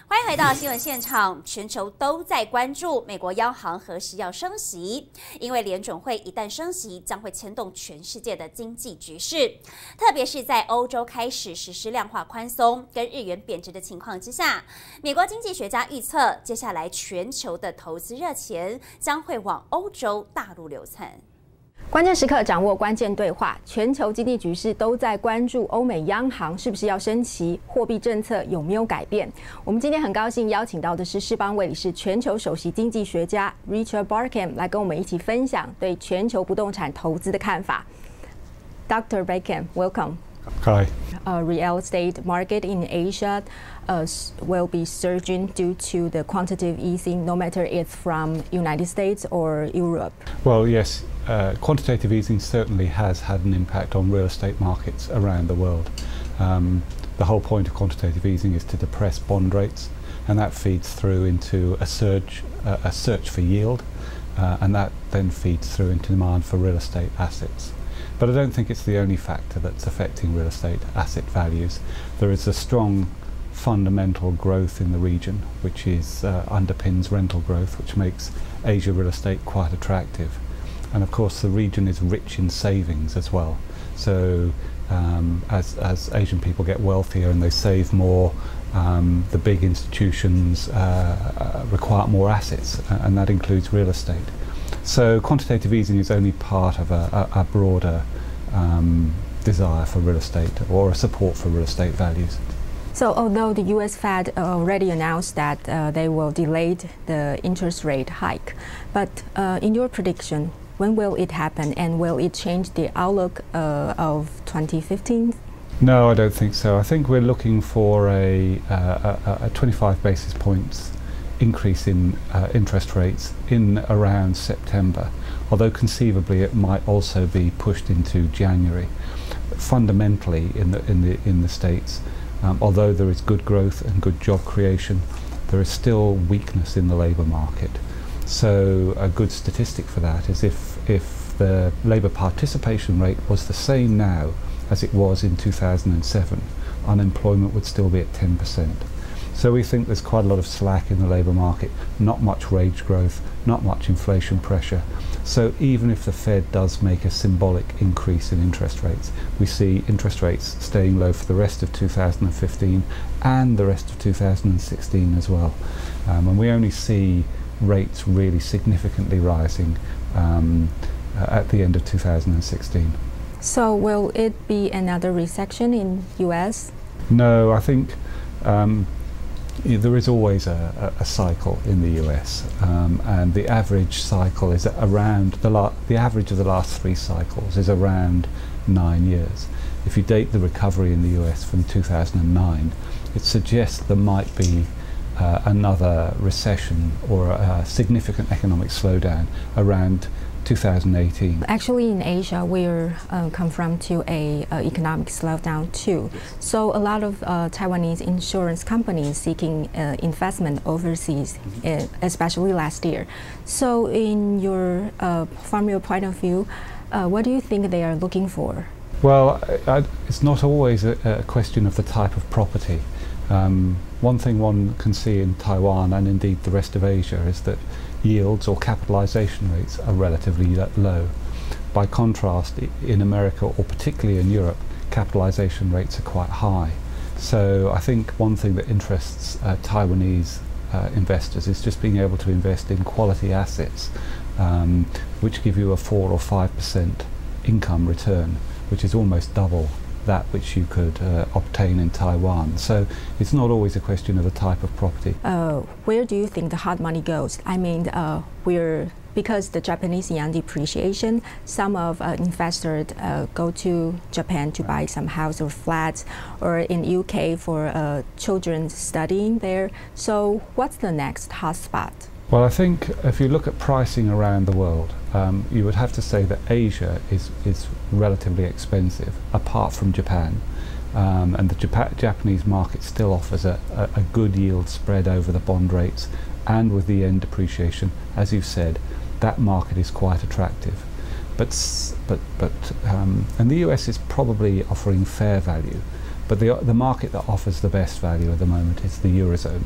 欢迎回到新闻现场。全球都在关注美国央行何时要升息，因为联准会一旦升息，将会牵动全世界的经济局势。特别是在欧洲开始实施量化宽松跟日元贬值的情况之下，美国经济学家预测，接下来全球的投资热钱将会往欧洲大陆流窜。关键时刻掌握关键对话，全球经济局势都在关注欧美央行是不是要升息，货币政策有没有改变。我们今天很高兴邀请到的是世邦卫理士全球首席经济学家 Richard Barkham 来跟我们一起分享对全球不动产投资的看法。Dr. Barkham, welcome. Hi. Real estate market in Asia will be surging due to the quantitative easing, no matter it's from United States or Europe. Well, yes, quantitative easing certainly has had an impact on real estate markets around the world. The whole point of quantitative easing is to depress bond rates, and that feeds through into a search for yield, and that then feeds through into demand for real estate assets. But I don't think it's the only factor that's affecting real estate asset values. There is a strong fundamental growth in the region, which underpins rental growth, which makes Asia real estate quite attractive. And of course the region is rich in savings as well. So as Asian people get wealthier and they save more, the big institutions require more assets, and that includes real estate. So quantitative easing is only part of a broader desire for real estate, or a support for real estate values. So although the US Fed already announced that they will delay the interest rate hike, but in your prediction, when will it happen, and will it change the outlook of 2015? No, I don't think so. I think we're looking for a 25 basis points increase in interest rates in around September, although conceivably it might also be pushed into January. But fundamentally in the States, although there is good growth and good job creation, there is still weakness in the labour market. So a good statistic for that is if the labour participation rate was the same now as it was in 2007, unemployment would still be at 10%. So we think there's quite a lot of slack in the labour market, not much wage growth, not much inflation pressure. So even if the Fed does make a symbolic increase in interest rates, we see interest rates staying low for the rest of 2015 and the rest of 2016 as well. And we only see rates really significantly rising at the end of 2016. So will it be another recession in US? No, I think there is always a cycle in the US, and the average cycle is around the average of the last 3 cycles is around 9 years. If you date the recovery in the US from 2009, it suggests there might be another recession or a significant economic slowdown around 2018. Actually, in Asia, we're confronted to a economic slowdown too. So a lot of Taiwanese insurance companies seeking investment overseas, especially last year. So from your point of view, what do you think they are looking for? Well, it's not always a question of the type of property. One thing one can see in Taiwan, and indeed the rest of Asia, is that yields or capitalization rates are relatively low. By contrast, in America, or particularly in Europe, capitalization rates are quite high. So I think one thing that interests Taiwanese investors is just being able to invest in quality assets, which give you a 4 or 5% income return, which is almost double that which you could obtain in Taiwan. So it's not always a question of the type of property. Where do you think the hard money goes? I mean, because the Japanese yen depreciation, some of investors go to Japan to buy some house or flats, or in UK for children studying there. So what's the next hotspot? Well, I think if you look at pricing around the world, you would have to say that Asia is relatively expensive, apart from Japan. And the Japanese market still offers a good yield spread over the bond rates, and with the yen depreciation, as you've said, that market is quite attractive. And the US is probably offering fair value, but the market that offers the best value at the moment is the Eurozone.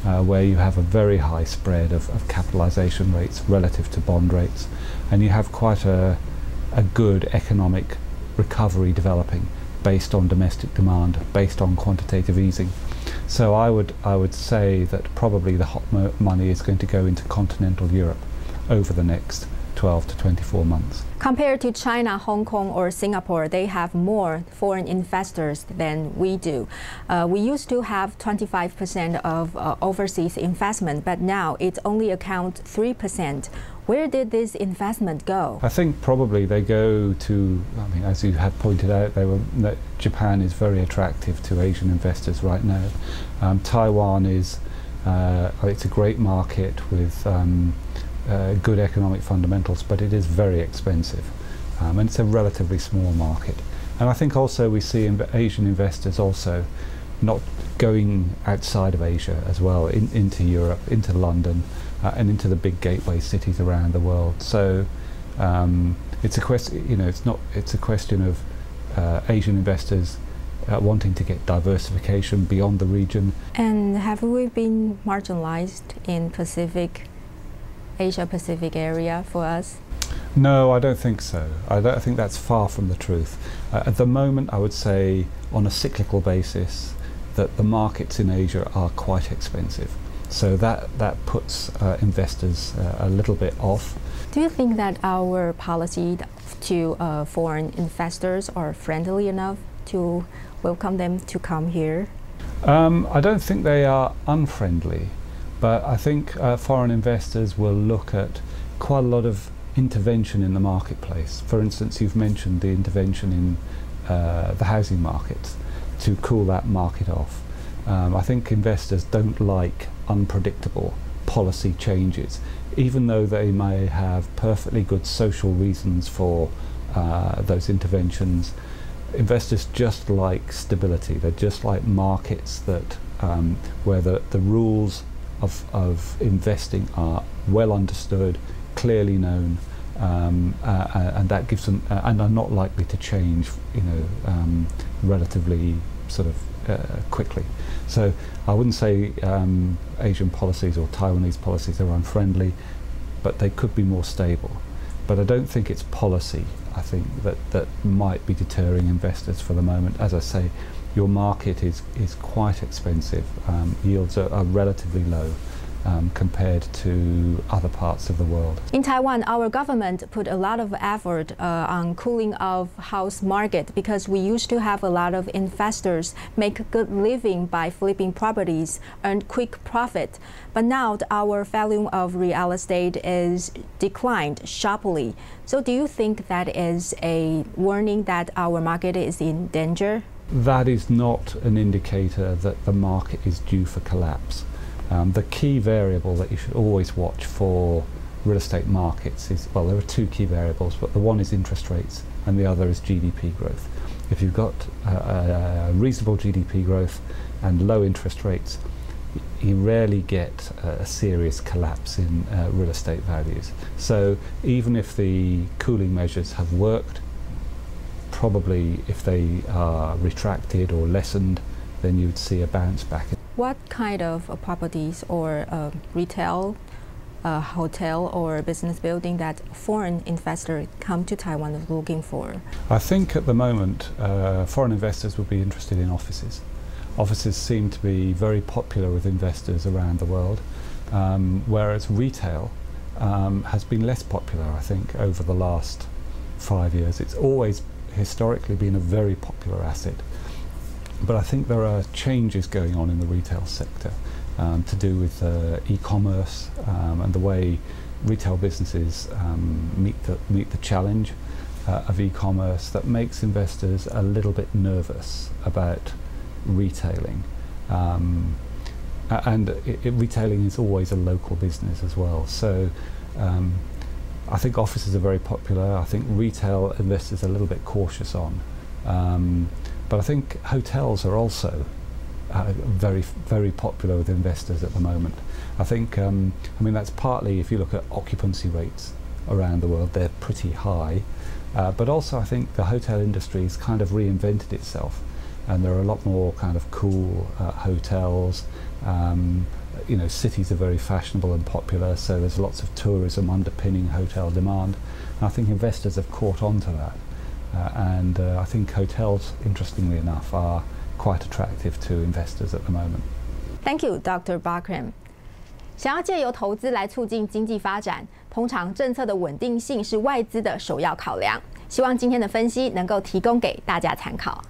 where you have a very high spread of capitalization rates relative to bond rates, and you have quite a good economic recovery developing based on domestic demand, based on quantitative easing. So I would say that probably the hot money is going to go into continental Europe over the next 12 to 24 months. Compared to China, Hong Kong, or Singapore, they have more foreign investors than we do. We used to have 25% of overseas investment, but now it only accounts 3%. Where did this investment go? I think probably they go to, I mean, as you had pointed out, Japan is very attractive to Asian investors right now. Taiwan is, it's a great market with good economic fundamentals, but it is very expensive, and it's a relatively small market. And I think also we see Asian investors also not going outside of Asia as well, into Europe, into London, and into the big gateway cities around the world. So it's a question, you know, it's a question of Asian investors wanting to get diversification beyond the region. And have we been marginalized in Asia-Pacific area for us? No, I don't think so. I think that's far from the truth. At the moment, I would say on a cyclical basis that the markets in Asia are quite expensive. So that puts investors a little bit off. Do you think that our policy to foreign investors are friendly enough to welcome them to come here? I don't think they are unfriendly, but I think foreign investors will look at quite a lot of intervention in the marketplace. For instance, you've mentioned the intervention in the housing markets to cool that market off. I think investors don't like unpredictable policy changes, even though they may have perfectly good social reasons for those interventions. Investors just like stability. They just like markets that where the rules of investing are well understood, clearly known, and that gives them and are not likely to change, you know, relatively sort of quickly. So I wouldn't say Asian policies or Taiwanese policies are unfriendly, but they could be more stable. But I don't think it's policy, I think, that might be deterring investors for the moment. As I say, your market is quite expensive. Yields are relatively low compared to other parts of the world. In Taiwan, our government put a lot of effort on cooling of house market, because we used to have a lot of investors make a good living by flipping properties, earn quick profit. But now our value of real estate is declined sharply. So do you think that is a warning that our market is in danger? That is not an indicator that the market is due for collapse. The key variable that you should always watch for real estate markets is, well, there are two key variables, but the one is interest rates and the other is GDP growth. If you've got reasonable GDP growth and low interest rates, you rarely get a serious collapse in real estate values. So even if the cooling measures have worked, probably if they are retracted or lessened, then you'd see a bounce back. What kind of properties or retail, hotel or business building that foreign investors come to Taiwan is looking for? I think at the moment foreign investors would be interested in offices. Offices seem to be very popular with investors around the world, whereas retail has been less popular, I think, over the last 5 years. It's always historically been a very popular asset. But I think there are changes going on in the retail sector to do with e-commerce and the way retail businesses meet the challenge of e-commerce that makes investors a little bit nervous about retailing. And retailing is always a local business as well. So I think offices are very popular. I think retail investors are a little bit cautious on. But I think hotels are also very, very popular with investors at the moment. I think, I mean, that's partly if you look at occupancy rates around the world, they're pretty high. But also I think the hotel industry has kind of reinvented itself, and there are a lot more kind of cool hotels, cities are very fashionable and popular, so there's lots of tourism underpinning hotel demand. And I think investors have caught on to that. And I think hotels, interestingly enough, are quite attractive to investors at the moment. Thank you, Dr. Bakram. 想要借由投资来促进经济发展，通常政策的稳定性是外资的首要考量。希望今天的分析能够提供给大家参考。